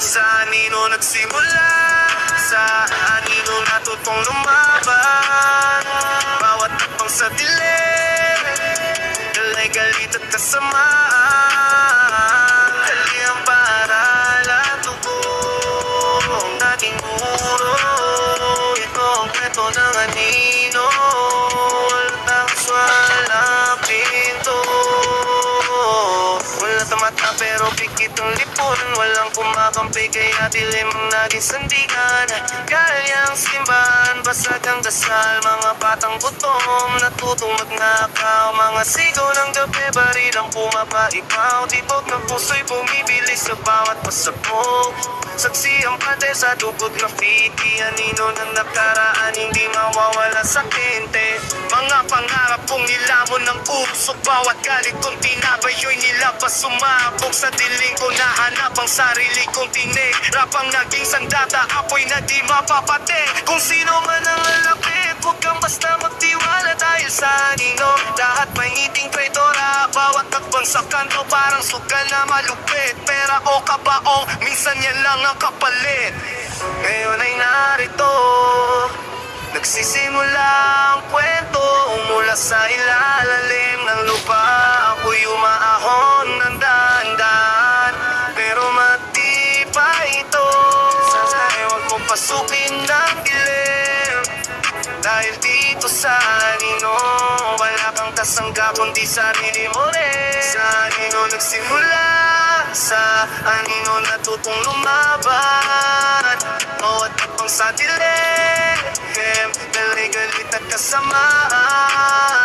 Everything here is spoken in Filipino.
Sa anino nagsimula, sa anino natutong lumaban. Bawat takbang sa dilim, dalay galit at kasamaan. Dali ang paaralan, tubong naging muro. Ito ang kwento ng anino, walang walang pinto. Wala tamata pero pikit ang lipunan. Walang kumakampi kaya dilim ang naging sandigan. Galyang simbahan, basag ang dasal. Mga batang gutom, natutong magnakaw. Mga sigaw ng gabi, barilang pumapaipaw. Tibok ng puso'y bumibili sa bawat pasabog. Saksi ang pate sa dugod graffiti. Anino ng nakaraan, hindi mawawala sa kente. Mga pangarap kong nilamon ng usok. Bawat galit kong tinabayo'y nilabas. Sumabog sa diling ko, nahanap ang sarili kong tinig. Rapang naging sandata, apoy na di mapapatid. Kung sino man ang lalapit, huwag kang basta magtiwala. Dahil sa anino, lahat may ngiting traitora. Bawat takbang sa kanto, parang sugal na malupit. Pera o kabaong, minsan yan lang ang kapalit. Ngayon ay narito, nagsisimula ang kwento. Mula sa ilalim ng lupa, ako'y umaahon ng dahan-dahan. Pero matibay ito, sana'y huwag mong pasukin ng dilim. Dahil dito sa anino, wala kang kasanggap kundi sarili mo rin. Sa anino nagsimula, sa anino natutong lumaban. Bawat takbang sa dilim, dalay galit at kasamaan.